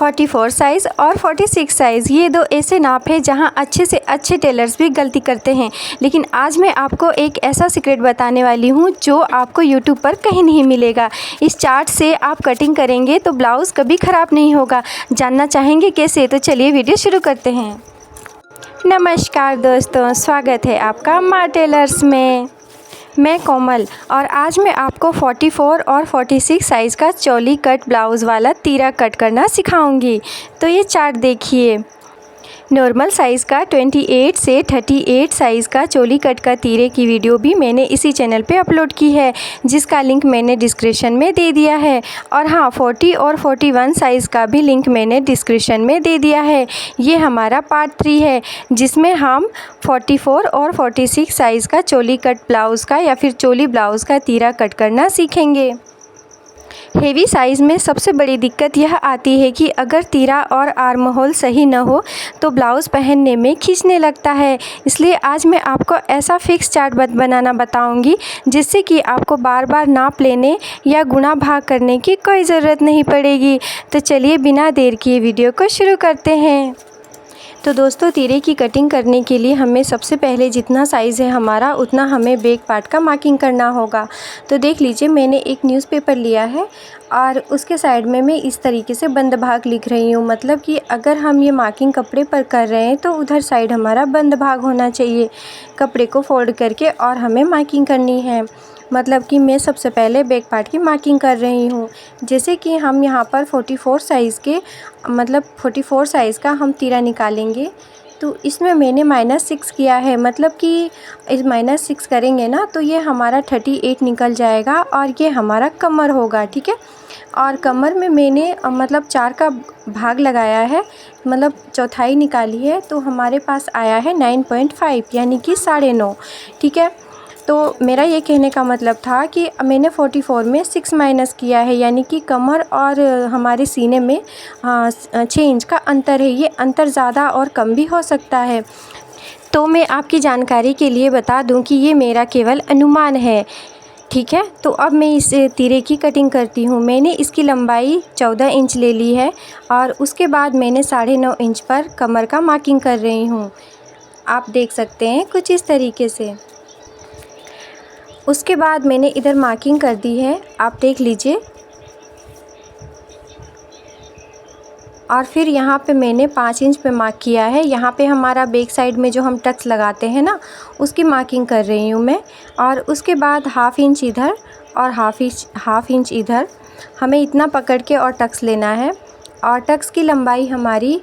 44 size और 46 size ये दो ऐसे नाप है जहां अच्छे से अच्छे टेलर्स भी गलती करते हैं। लेकिन आज मैं आपको एक ऐसा सीक्रेट बताने वाली हूं जो आपको यूट्यूब पर कहीं नहीं मिलेगा। इस चार्ट से आप कटिंग करेंगे तो ब्लाउज़ कभी ख़राब नहीं होगा। जानना चाहेंगे कैसे? तो चलिए वीडियो शुरू करते हैं। नमस्कार दोस्तों, स्वागत है आपका माँ टेलर्स में। मैं कोमल और आज मैं आपको 44 और 46 साइज़ का चोली कट ब्लाउज़ वाला तीरा कट करना सिखाऊंगी। तो ये चार्ट देखिए। नॉर्मल साइज़ का 28 से 38 साइज़ का चोली कट का तीरे की वीडियो भी मैंने इसी चैनल पे अपलोड की है, जिसका लिंक मैंने डिस्क्रिप्शन में दे दिया है। और हाँ, 40 और 41 साइज़ का भी लिंक मैंने डिस्क्रिप्शन में दे दिया है। ये हमारा पार्ट 3 है, जिसमें हम 44 और 46 साइज़ का चोली कट ब्लाउज़ का या फिर चोली ब्लाउज़ का तीरा कट करना सीखेंगे। हेवी साइज़ में सबसे बड़ी दिक्कत यह आती है कि अगर तीरा और आर्म होल सही न हो तो ब्लाउज़ पहनने में खींचने लगता है। इसलिए आज मैं आपको ऐसा फिक्स चार्ट बनाना बताऊंगी जिससे कि आपको बार बार नाप लेने या गुणा भाग करने की कोई ज़रूरत नहीं पड़ेगी। तो चलिए बिना देर किए वीडियो को शुरू करते हैं। तो दोस्तों, तीरे की कटिंग करने के लिए हमें सबसे पहले जितना साइज़ है हमारा उतना हमें बैक पार्ट का मार्किंग करना होगा। तो देख लीजिए, मैंने एक न्यूज़पेपर लिया है और उसके साइड में मैं इस तरीके से बंद भाग लिख रही हूँ। मतलब कि अगर हम ये मार्किंग कपड़े पर कर रहे हैं तो उधर साइड हमारा बंद भाग होना चाहिए। कपड़े को फोल्ड करके और हमें मार्किंग करनी है। मतलब कि मैं सबसे पहले बैक पार्ट की मार्किंग कर रही हूँ। जैसे कि हम यहाँ पर 44 साइज़ के 44 साइज़ का हम तीरा निकालेंगे, तो इसमें मैंने -6 किया है। मतलब कि इस -6 करेंगे ना तो ये हमारा 38 निकल जाएगा और ये हमारा कमर होगा, ठीक है। और कमर में मैंने मतलब 4 का भाग लगाया है, मतलब चौथाई निकाली है, तो हमारे पास आया है 9.5 यानी कि 9.5, ठीक है। तो मेरा ये कहने का मतलब था कि मैंने 44 में 6 माइनस किया है, यानी कि कमर और हमारे सीने में 6 इंच का अंतर है। ये अंतर ज़्यादा और कम भी हो सकता है। तो मैं आपकी जानकारी के लिए बता दूं कि ये मेरा केवल अनुमान है, ठीक है। तो अब मैं इस तीरे की कटिंग करती हूँ। मैंने इसकी लंबाई 14 इंच ले ली है और उसके बाद मैंने 9.5 इंच पर कमर का मार्किंग कर रही हूँ। आप देख सकते हैं कुछ इस तरीके से। उसके बाद मैंने इधर मार्किंग कर दी है, आप देख लीजिए। और फिर यहाँ पे मैंने 5 इंच पे मार्क किया है। यहाँ पे हमारा बैक साइड में जो हम टक्स लगाते हैं ना, उसकी मार्किंग कर रही हूँ मैं। और उसके बाद हाफ़ इंच इधर और हाफ़ इंच इधर हमें इतना पकड़ के और टक्स लेना है। और टक्स की लंबाई हमारी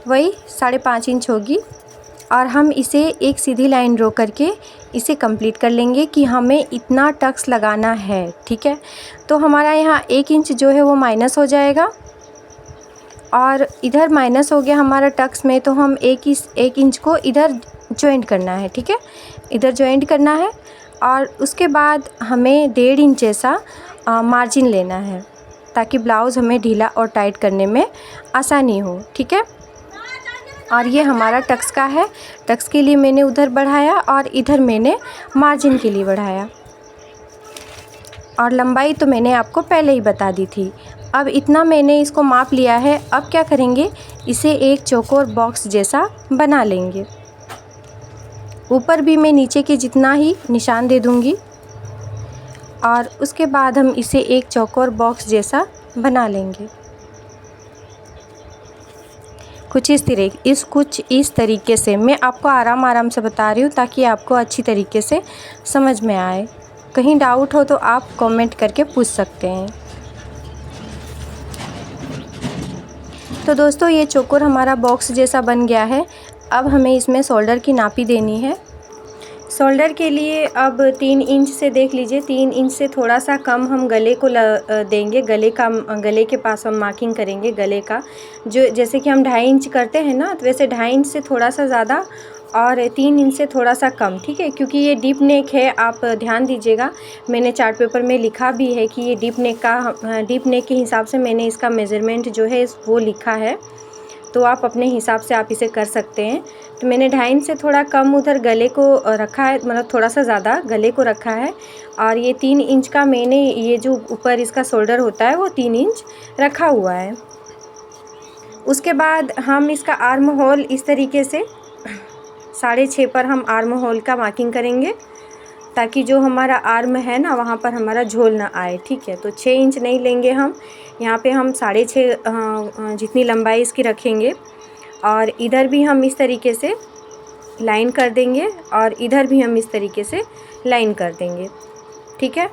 वही 5.5 इंच होगी। और हम इसे एक सीधी लाइन ड्रॉ करके इसे कंप्लीट कर लेंगे कि हमें इतना टक्स लगाना है, ठीक है। तो हमारा यहाँ 1 इंच जो है वो माइनस हो जाएगा और इधर माइनस हो गया हमारा टक्स में, तो हम 1 इंच को इधर जॉइंट करना है, ठीक है। इधर जॉइंट करना है और उसके बाद हमें 1.5 इंच जैसा मार्जिन लेना है ताकि ब्लाउज़ हमें ढीला और टाइट करने में आसानी हो, ठीक है। और ये हमारा टक्स का है। टक्स के लिए मैंने उधर बढ़ाया और इधर मैंने मार्जिन के लिए बढ़ाया। और लंबाई तो मैंने आपको पहले ही बता दी थी। अब इतना मैंने इसको माप लिया है। अब क्या करेंगे, इसे एक चौकोर बॉक्स जैसा बना लेंगे। ऊपर भी मैं नीचे के जितना ही निशान दे दूँगी और उसके बाद हम इसे एक चौकोर बॉक्स जैसा बना लेंगे। कुछ इस तरीके से मैं आपको आराम से बता रही हूँ ताकि आपको अच्छी तरीके से समझ में आए। कहीं डाउट हो तो आप कमेंट करके पूछ सकते हैं। तो दोस्तों, ये चौकोर हमारा बॉक्स जैसा बन गया है। अब हमें इसमें शोल्डर की नापी देनी है। शोल्डर के लिए अब 3 इंच से देख लीजिए, 3 इंच से थोड़ा सा कम हम गले को देंगे। गले के पास हम मार्किंग करेंगे गले का। जो जैसे कि हम 2.5 इंच करते हैं ना, तो वैसे 2.5 इंच से थोड़ा सा ज़्यादा और 3 इंच से थोड़ा सा कम, ठीक है। क्योंकि ये डीप नेक है, आप ध्यान दीजिएगा। मैंने चार्ट पेपर में लिखा भी है कि ये डीप नेक के हिसाब से मैंने इसका मेज़रमेंट जो है वो लिखा है। तो आप अपने हिसाब से आप इसे कर सकते हैं। तो मैंने 2.5 इंच से थोड़ा कम उधर गले को रखा है, मतलब थोड़ा सा ज़्यादा गले को रखा है। और ये 3 इंच का मैंने ये जो ऊपर इसका शोल्डर होता है वो 3 इंच रखा हुआ है। उसके बाद हम इसका आर्म होल इस तरीके से 6.5 पर हम आर्म होल का मार्किंग करेंगे, ताकि जो हमारा आर्म है ना वहाँ पर हमारा झोल ना आए। ठीक है, तो 6 इंच नहीं लेंगे हम, यहाँ पे हम 6.5 जितनी लंबाई इसकी रखेंगे। और इधर भी हम इस तरीके से लाइन कर देंगे और इधर भी हम इस तरीके से लाइन कर देंगे। ठीक है,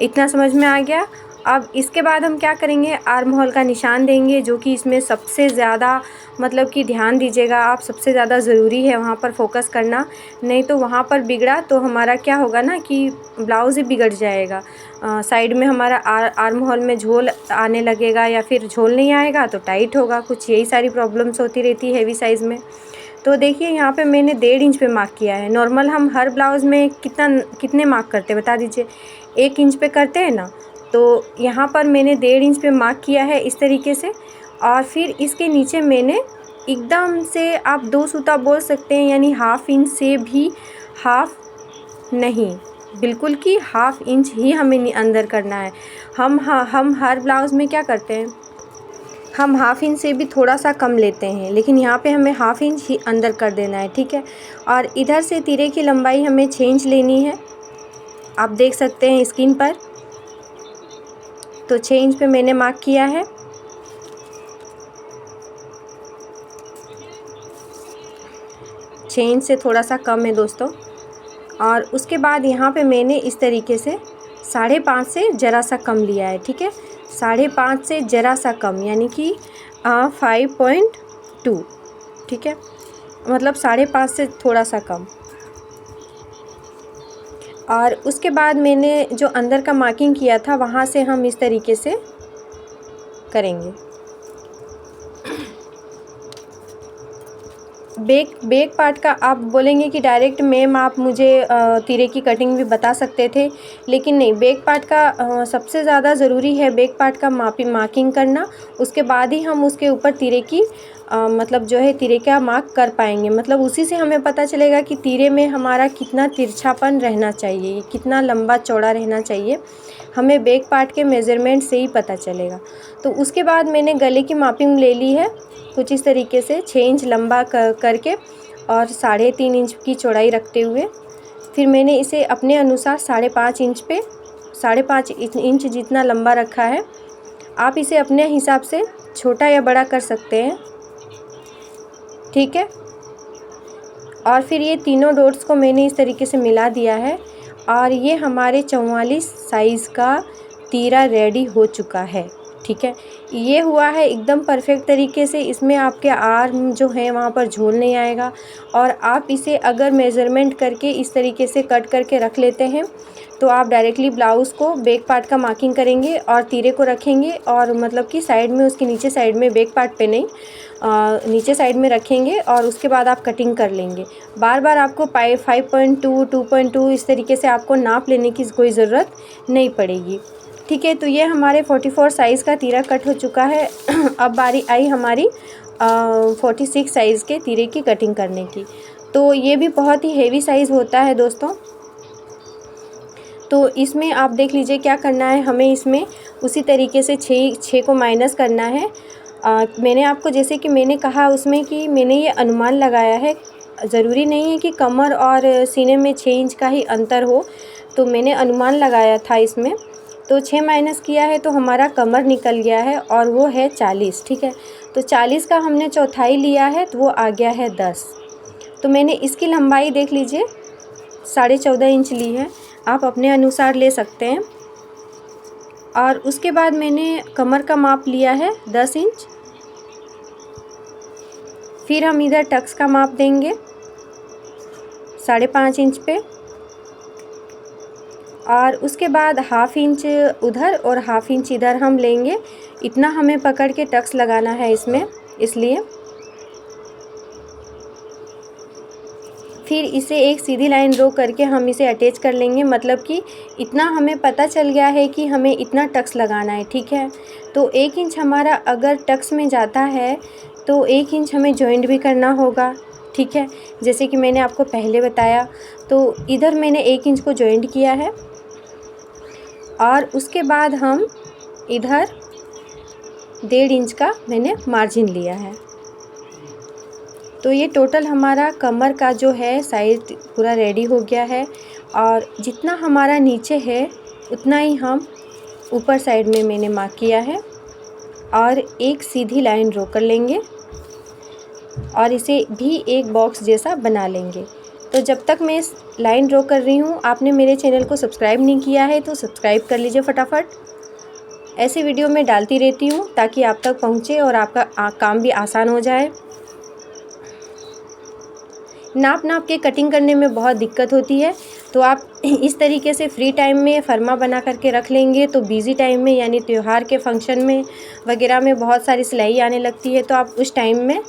इतना समझ में आ गया। अब इसके बाद हम क्या करेंगे, आर्म होल का निशान देंगे, जो कि इसमें सबसे ज़्यादा मतलब कि ध्यान दीजिएगा आप, सबसे ज़्यादा ज़रूरी है वहाँ पर फोकस करना। नहीं तो वहाँ पर बिगड़ा तो हमारा क्या होगा ना कि ब्लाउज़ ही बिगड़ जाएगा। साइड में हमारा आर्म होल में झोल आने लगेगा, या फिर झोल नहीं आएगा तो टाइट होगा, कुछ यही सारी प्रॉब्लम्स होती रहती है हेवी साइज़ में। तो देखिए यहाँ पे मैंने 1.5 इंच पे मार्क किया है। नॉर्मल हम हर ब्लाउज़ में कितने मार्क करते हैं बता दीजिए, 1 इंच पे करते हैं ना। तो यहाँ पर मैंने 1.5 इंच पे मार्क किया है इस तरीके से। और फिर इसके नीचे मैंने एकदम से आप 2 सूता बोल सकते हैं, यानी 1/2 इंच से भी हाफ नहीं, बिल्कुल कि 1/2 इंच ही हमें अंदर करना है। हम हर ब्लाउज़ में क्या करते हैं, हम 1/2 इंच से भी थोड़ा सा कम लेते हैं, लेकिन यहाँ पे हमें 1/2 इंच ही अंदर कर देना है। ठीक है, और इधर से तीरे की लंबाई हमें 6 इंच लेनी है, आप देख सकते हैं स्क्रीन पर। तो 6 इंच पे मैंने मार्क किया है। छः इंच से थोड़ा सा कम है दोस्तों। और उसके बाद यहाँ पे मैंने इस तरीके से 5.5 से ज़रा सा कम लिया है। ठीक है, 5.5 से ज़रा सा कम, यानी कि 5.2। ठीक है, मतलब 5.5 से थोड़ा सा कम। और उसके बाद मैंने जो अंदर का मार्किंग किया था वहाँ से हम इस तरीके से करेंगे। बैक पार्ट का आप बोलेंगे कि डायरेक्ट मैम आप मुझे तीरे की कटिंग भी बता सकते थे, लेकिन नहीं, बैक पार्ट का सबसे ज़्यादा ज़रूरी है बैक पार्ट का मार्किंग करना। उसके बाद ही हम उसके ऊपर तीरे की मतलब जो है तीरे का मार्क कर पाएंगे। मतलब उसी से हमें पता चलेगा कि तीरे में हमारा कितना तिरछापन रहना चाहिए, कितना लंबा चौड़ा रहना चाहिए, हमें बैक पार्ट के मेज़रमेंट से ही पता चलेगा। तो उसके बाद मैंने गले की मापिंग ले ली है कुछ इस तरीके से 6 इंच लंबा करके और 3.5 इंच की चौड़ाई रखते हुए। फिर मैंने इसे अपने अनुसार 5.5 इंच पे 5.5 इंच जितना लंबा रखा है। आप इसे अपने हिसाब से छोटा या बड़ा कर सकते हैं। ठीक है, और फिर ये तीनों डॉट्स को मैंने इस तरीके से मिला दिया है और ये हमारे 44 साइज़ का तीरा रेडी हो चुका है। ठीक है, ये हुआ है एकदम परफेक्ट तरीके से। इसमें आपके आर्म जो है वहाँ पर झोल नहीं आएगा। और आप इसे अगर मेज़रमेंट करके इस तरीके से कट करके रख लेते हैं तो आप डायरेक्टली ब्लाउज़ को बैक पार्ट का मार्किंग करेंगे और तीरे को रखेंगे, और मतलब कि साइड में उसके नीचे साइड में बैक पार्ट पे नहीं नीचे साइड में रखेंगे और उसके बाद आप कटिंग कर लेंगे। बार बार आपको 5.2 2.2 इस तरीके से आपको नाप लेने की कोई ज़रूरत नहीं पड़ेगी। ठीक है, तो ये हमारे 44 साइज़ का तीरा कट हो चुका है। अब बारी आई हमारी 46 साइज़ के तीरे की कटिंग करने की। तो ये भी बहुत ही हेवी साइज़ होता है दोस्तों। तो इसमें आप देख लीजिए क्या करना है, हमें इसमें उसी तरीके से 6 को माइनस करना है। मैंने आपको जैसे कि मैंने कहा उसमें कि मैंने ये अनुमान लगाया है, ज़रूरी नहीं है कि कमर और सीने में 6 इंच का ही अंतर हो, तो मैंने अनुमान लगाया था इसमें। तो 6 माइनस किया है तो हमारा कमर निकल गया है और वो है 40। ठीक है, तो 40 का हमने चौथाई लिया है तो वो आ गया है 10। तो मैंने इसकी लंबाई देख लीजिए 14.5 इंच ली है, आप अपने अनुसार ले सकते हैं। और उसके बाद मैंने कमर का माप लिया है 10 इंच। फिर हम इधर टक्स का माप देंगे 5.5 इंच पे, और उसके बाद 1/2 इंच उधर और 1/2 इंच इधर हम लेंगे। इतना हमें पकड़ के टक्स लगाना है इसमें, इसलिए फिर इसे एक सीधी लाइन ड्रॉ करके हम इसे अटैच कर लेंगे। मतलब कि इतना हमें पता चल गया है कि हमें इतना टक्स लगाना है। ठीक है, तो 1 इंच हमारा अगर टक्स में जाता है तो 1 इंच हमें जॉइंट भी करना होगा। ठीक है, जैसे कि मैंने आपको पहले बताया। तो इधर मैंने 1 इंच को जॉइंट किया है और उसके बाद हम इधर 1.5 इंच का मैंने मार्जिन लिया है। तो ये टोटल हमारा कमर का जो है साइज़ पूरा रेडी हो गया है और जितना हमारा नीचे है उतना ही हम ऊपर साइड में मैंने मार्क किया है और एक सीधी लाइन ड्रॉ कर लेंगे और इसे भी एक बॉक्स जैसा बना लेंगे। तो जब तक मैं इस लाइन ड्रॉ कर रही हूँ, आपने मेरे चैनल को सब्सक्राइब नहीं किया है तो सब्सक्राइब कर लीजिए फटाफट। ऐसी वीडियो मैं डालती रहती हूँ ताकि आप तक पहुँचे और आपका काम भी आसान हो जाए। नाप के कटिंग करने में बहुत दिक्कत होती है, तो आप इस तरीके से फ्री टाइम में फर्मा बना करके रख लेंगे तो बिज़ी टाइम में यानी त्यौहार के फंक्शन में वगैरह में बहुत सारी सिलाई आने लगती है, तो आप उस टाइम में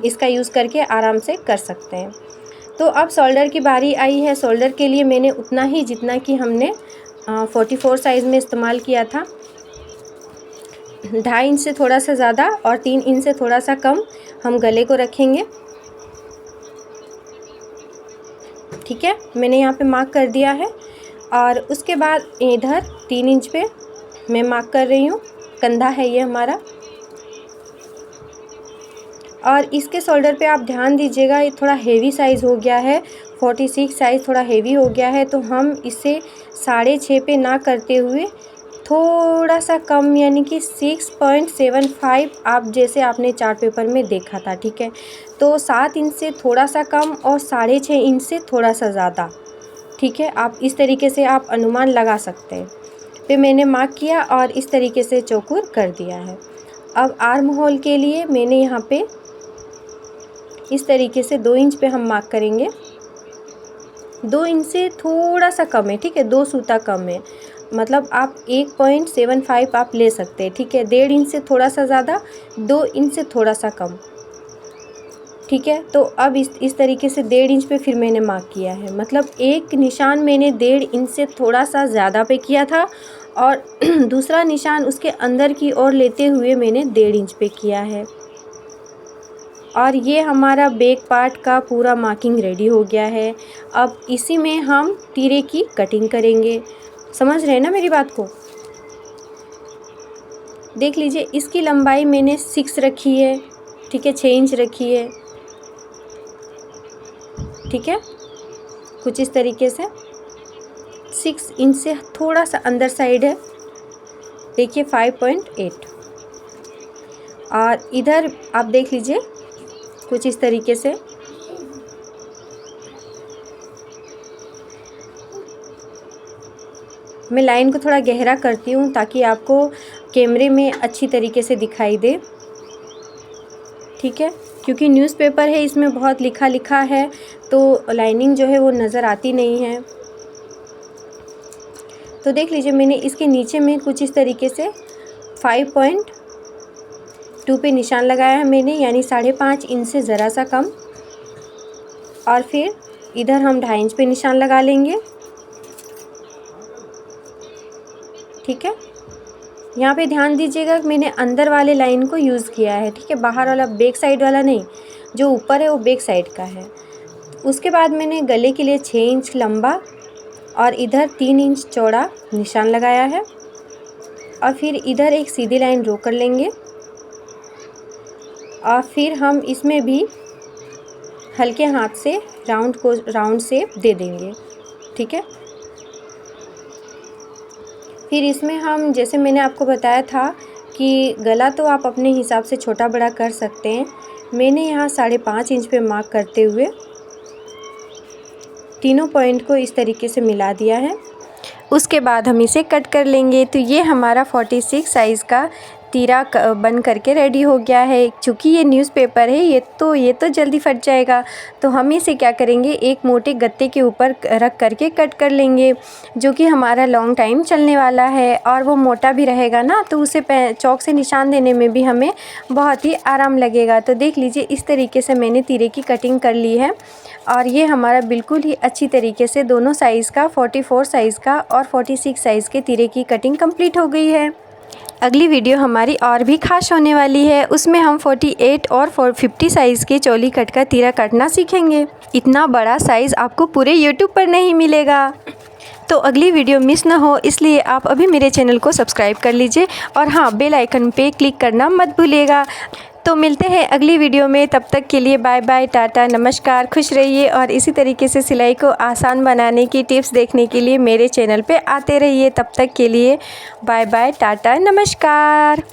इसका यूज़ करके आराम से कर सकते हैं। तो अब शोल्डर की बारी आई है। शोल्डर के लिए मैंने उतना ही जितना कि हमने 44 साइज़ में इस्तेमाल किया था, 2.5 इंच से थोड़ा सा ज़्यादा और 3 इंच से थोड़ा सा कम हम गले को रखेंगे। ठीक है, मैंने यहाँ पे मार्क कर दिया है और उसके बाद इधर 3 इंच पे मैं मार्क कर रही हूँ। कंधा है ये हमारा और इसके शोल्डर पे आप ध्यान दीजिएगा, ये थोड़ा हेवी साइज़ हो गया है। 46 साइज़ थोड़ा हेवी हो गया है, तो हम इसे 6.5 पे ना करते हुए थोड़ा सा कम यानी कि 6.75 आप जैसे आपने चार्ट पेपर में देखा था। ठीक है, तो 7 इंच से थोड़ा सा कम और 6.5 इंच से थोड़ा सा ज़्यादा। ठीक है, आप इस तरीके से आप अनुमान लगा सकते हैं। फिर मैंने मार्क किया और इस तरीके से चौकोर कर दिया है। अब आर्म होल के लिए मैंने यहाँ पे इस तरीके से 2 इंच पे हम मार्क करेंगे। 2 इंच से थोड़ा सा कम है। ठीक है, 2 सूता कम है, मतलब आप 1.75 आप ले सकते हैं। ठीक है, 1.5 इंच से थोड़ा सा ज़्यादा, 2 इंच से थोड़ा सा कम। ठीक है, तो अब इस तरीके से 1.5 इंच पे फिर मैंने मार्क किया है, मतलब एक निशान मैंने 1.5 इंच से थोड़ा सा ज़्यादा पे किया था और दूसरा निशान उसके अंदर की ओर लेते हुए मैंने 1.5 इंच पे किया है। और ये हमारा बैक पार्ट का पूरा मार्किंग रेडी हो गया है। अब इसी में हम तीरे की कटिंग करेंगे। समझ रहे हैं ना मेरी बात को? देख लीजिए, इसकी लंबाई मैंने 6 रखी है। ठीक है, 6 इंच रखी है। ठीक है, कुछ इस तरीके से 6 इंच से थोड़ा सा अंदर साइड है। देखिए 5.8 और इधर आप देख लीजिए कुछ इस तरीके से। मैं लाइन को थोड़ा गहरा करती हूँ ताकि आपको कैमरे में अच्छी तरीके से दिखाई दे। ठीक है, क्योंकि न्यूज़पेपर है, इसमें बहुत लिखा है तो लाइनिंग जो है वो नज़र आती नहीं है। तो देख लीजिए, मैंने इसके नीचे में कुछ इस तरीके से 5.2 पे निशान लगाया है मैंने, यानी 5.5 इंच से ज़रा सा कम। और फिर इधर हम 2.5 इंच पे निशान लगा लेंगे। ठीक है, यहाँ पे ध्यान दीजिएगा कि मैंने अंदर वाले लाइन को यूज़ किया है। ठीक है, बाहर वाला बैक साइड वाला नहीं, जो ऊपर है वो बैक साइड का है। उसके बाद मैंने गले के लिए 6 इंच लंबा और इधर 3 इंच चौड़ा निशान लगाया है और फिर इधर एक सीधी लाइन ड्रॉ कर लेंगे और फिर हम इसमें भी हल्के हाथ से राउंड शेप दे देंगे। ठीक है, फिर इसमें हम जैसे मैंने आपको बताया था कि गला तो आप अपने हिसाब से छोटा बड़ा कर सकते हैं। मैंने यहाँ 5.5 इंच पे मार्क करते हुए तीनों पॉइंट को इस तरीके से मिला दिया है। उसके बाद हम इसे कट कर लेंगे। तो ये हमारा 46 साइज़ का तीरा बन करके रेडी हो गया है। चूँकि ये न्यूज़पेपर है, ये तो जल्दी फट जाएगा, तो हम इसे क्या करेंगे, एक मोटे गत्ते के ऊपर रख करके कट कर लेंगे, जो कि हमारा लॉन्ग टाइम चलने वाला है और वो मोटा भी रहेगा ना, तो उसे चौक से निशान देने में भी हमें बहुत ही आराम लगेगा। तो देख लीजिए, इस तरीके से मैंने तीरे की कटिंग कर ली है और ये हमारा बिल्कुल ही अच्छी तरीके से दोनों साइज़ का 44 साइज़ का और 46 साइज़ के तीरे की कटिंग कंप्लीट हो गई है। अगली वीडियो हमारी और भी खास होने वाली है, उसमें हम 48 और 50 साइज़ के चोली कट का तीरा कटना सीखेंगे। इतना बड़ा साइज़ आपको पूरे YouTube पर नहीं मिलेगा। तो अगली वीडियो मिस ना हो इसलिए आप अभी मेरे चैनल को सब्सक्राइब कर लीजिए और हाँ, बेल आइकन पे क्लिक करना मत भूलिएगा। तो मिलते हैं अगली वीडियो में, तब तक के लिए बाय बाय, टाटा, नमस्कार, खुश रहिए। और इसी तरीके से सिलाई को आसान बनाने की टिप्स देखने के लिए मेरे चैनल पे आते रहिए। तब तक के लिए बाय बाय, टाटा, नमस्कार।